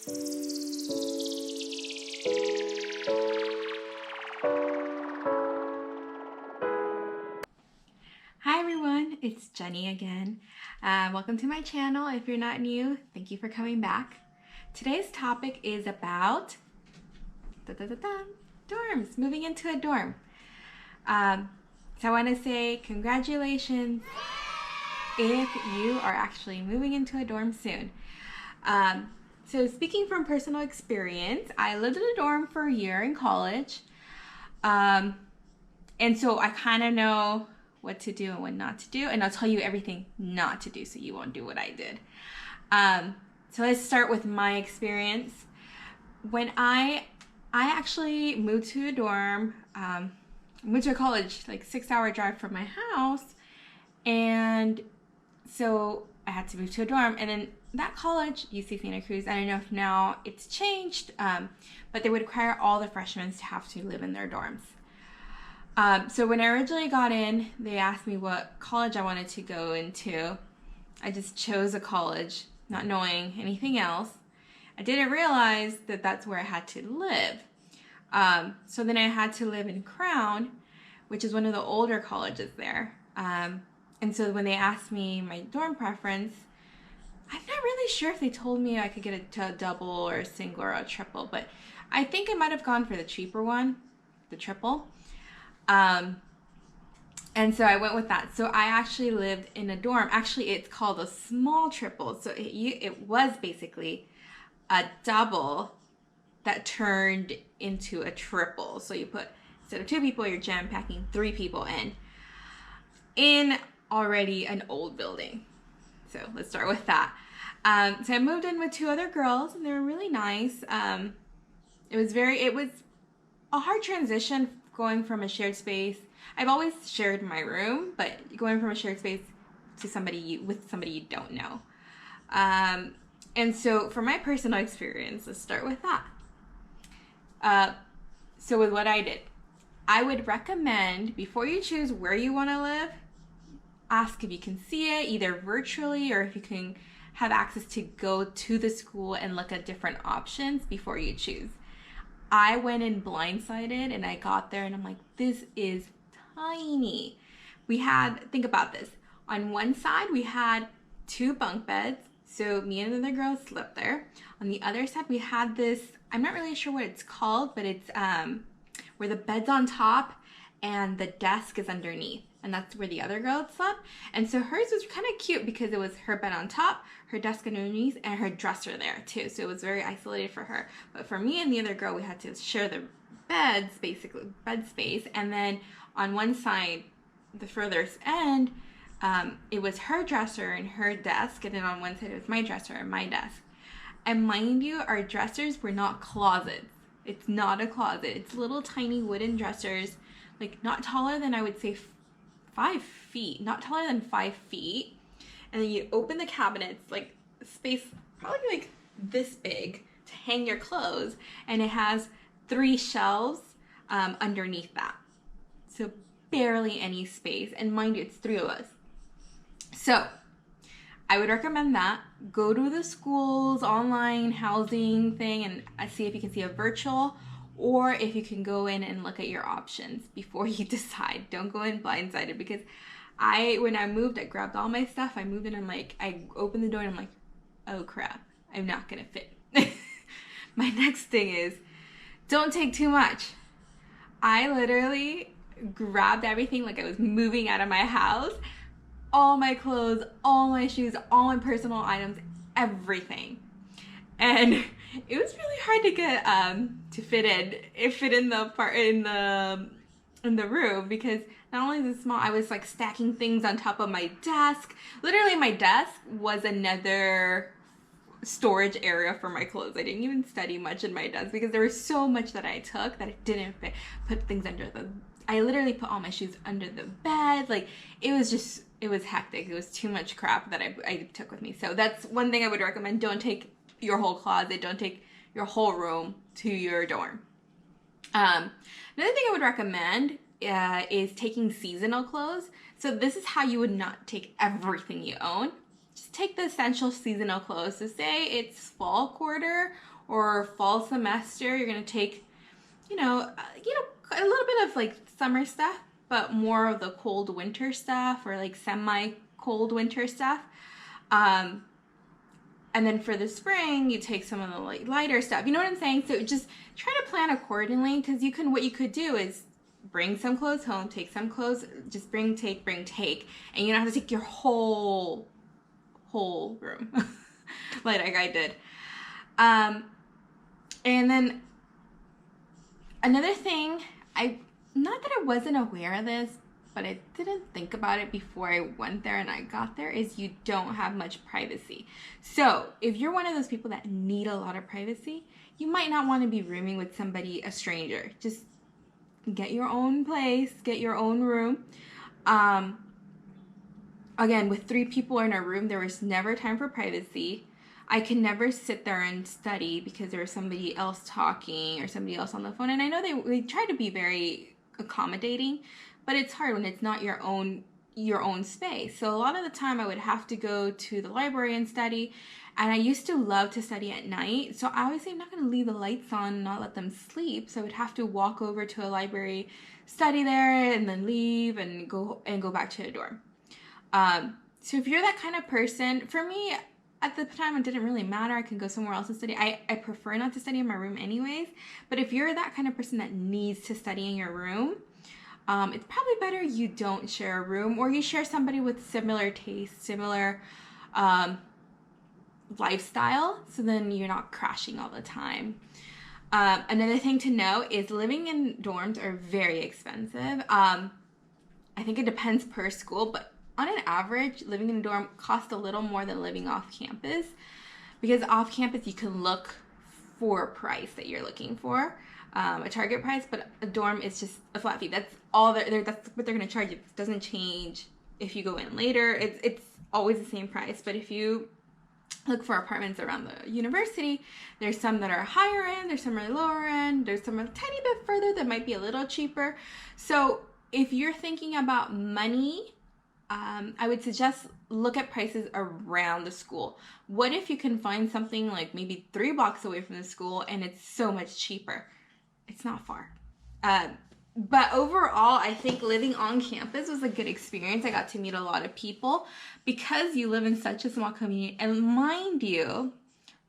Hi everyone, it's Jenny again. Welcome to my channel. If you're not new, thank you for coming back. Today's topic is about dorms, moving into a dorm. So I want to say congratulations if you are actually moving into a dorm soon. So speaking from personal experience, I lived in a dorm for a year in college. And so I kind of know what to do and what not to do. And I'll tell you everything not to do so you won't do what I did. So let's start with my experience. When I actually moved to a dorm, went to a college, like 6-hour drive from my house. And so I had to move to a dorm. And then that college, UC Santa Cruz, I don't know if now it's changed, but they would require all the freshmen to have to live in their dorms. So when I originally got in, they asked me what college I wanted to go into. I just chose a college, not knowing anything else. I didn't realize that that's where I had to live. So then I had to live in Crown, which is one of the older colleges there. And so when they asked me my dorm preference, I'm not really sure if they told me I could get a double or a single or a triple, but I think I might have gone for the cheaper one, the triple. And so I went with that. So I actually lived in a dorm. Actually, it's called a small triple. So it was basically a double that turned into a triple. So you put, instead of 2 people, you're jam packing 3 people in already an old building. So let's start with that. So I moved in with 2 other girls and they were really nice. It was a hard transition going from a shared space. I've always shared my room, but going from a shared space to somebody you don't know. And so for my personal experience, let's start with that. So with what I did, I would recommend before you choose where you want to live, ask if you can see it either virtually or if you can have access to go to the school and look at different options before you choose. I went in blindsided and I got there and I'm like, this is tiny. Think about this. On one side, we had 2 bunk beds. So me and the other girls slept there. On the other side, we had this, I'm not really sure what it's called, but it's where the bed's on top and the desk is underneath. And that's where the other girl slept. And so hers was kind of cute because it was her bed on top, her desk underneath, and her dresser there too. So it was very isolated for her. But for me and the other girl, we had to share the beds, basically, bed space. And then on one side, the furthest end, it was her dresser and her desk. And then on one side, it was my dresser and my desk. And mind you, our dressers were not closets. It's not a closet. It's little tiny wooden dressers, like not taller than, I would say, 5 feet, not taller than 5 feet. And then you open the cabinets, like space probably like this big to hang your clothes. And it has 3 shelves underneath that. So barely any space. And mind you, it's 3 of us. So I would recommend that. Go to the school's online housing thing and see if you can see a virtual, or if you can go in and look at your options before you decide. Don't go in blindsided, because when I moved, I grabbed all my stuff. I moved in, I opened the door and I'm like, oh crap, I'm not gonna fit. My next thing is, don't take too much. I literally grabbed everything like I was moving out of my house. All my clothes, all my shoes, all my personal items, everything. And it was really hard to get to fit in the room, because not only is it small, I was like stacking things on top of my desk. Literally, my desk was another storage area for my clothes. I didn't even study much in my desk because there was so much that I took that it didn't fit. I literally put all my shoes under the bed. Like, it was hectic. It was too much crap that I took with me. So that's one thing I would recommend. Don't take your whole closet. Don't take your whole room to your dorm. Another thing I would recommend is taking seasonal clothes. So this is how you would not take everything you own. just take the essential seasonal clothes. So say it's fall quarter or fall semester, you're gonna take, a little bit of like summer stuff, but more of the cold winter stuff or like semi-cold winter stuff. And then for the spring, you take some of the like lighter stuff. You know what I'm saying? So just try to plan accordingly, because what you could do is bring some clothes home, take some clothes, just bring, take, and you don't have to take your whole room like I did. And then another thing, not that I wasn't aware of this, but I didn't think about it before I went there and I got there, is you don't have much privacy. So if you're one of those people that need a lot of privacy, you might not want to be rooming with somebody, a stranger. Just get your own place, get your own room. Again, with 3 people in a room, there was never time for privacy. I could never sit there and study because there was somebody else talking or somebody else on the phone. And I know they try to be very accommodating, but it's hard when it's not your own space. So a lot of the time I would have to go to the library and study. And I used to love to study at night. So I always say I'm not going to leave the lights on and not let them sleep. So I would have to walk over to a library, study there, and then leave and go back to the dorm. So if you're that kind of person, for me, at the time, it didn't really matter. I can go somewhere else and study. I prefer not to study in my room anyways. But if you're that kind of person that needs to study in your room, it's probably better you don't share a room, or you share somebody with similar tastes, similar lifestyle, so then you're not crashing all the time. Another thing to know is living in dorms are very expensive. I think it depends per school, but on an average, living in a dorm costs a little more than living off campus, because off campus you can look for a price that you're looking for, a target price, but a dorm is just a flat fee. That's all that's what they're going to charge you. It doesn't change if you go in later. It's always the same price. But if you look for apartments around the university, there's some that are higher end, there's some really lower end, there's some a tiny bit further that might be a little cheaper. So if you're thinking about money, I would suggest look at prices around the school. What if you can find something like maybe 3 blocks away from the school and it's so much cheaper? It's not far. But overall, I think living on campus was a good experience. I got to meet a lot of people because you live in such a small community. And mind you,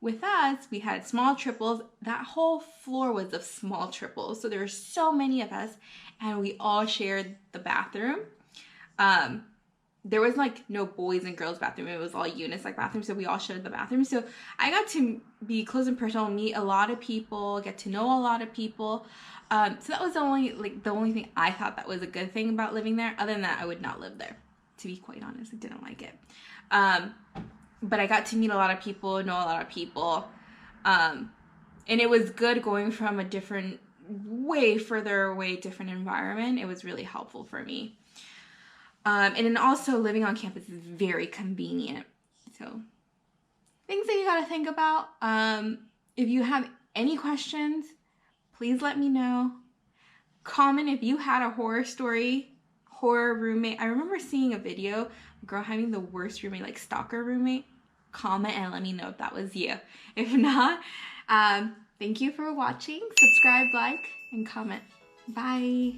with us, we had small triples. That whole floor was of small triples. So there were so many of us and we all shared the bathroom. There was like no boys and girls bathroom. It was all unisex bathroom. So we all shared the bathroom. So I got to be close and personal, meet a lot of people, get to know a lot of people. So that was the only thing I thought that was a good thing about living there. Other than that, I would not live there. To be quite honest, I didn't like it. But I got to meet a lot of people, know a lot of people. And it was good going from a different, way further away, different environment. It was really helpful for me. And then also living on campus is very convenient. So things that you got to think about. If you have any questions, please let me know. Comment if you had a horror story, horror roommate. I remember seeing a video, a girl having the worst roommate, like stalker roommate. Comment and let me know if that was you. If not, thank you for watching. Subscribe, like, and comment. Bye.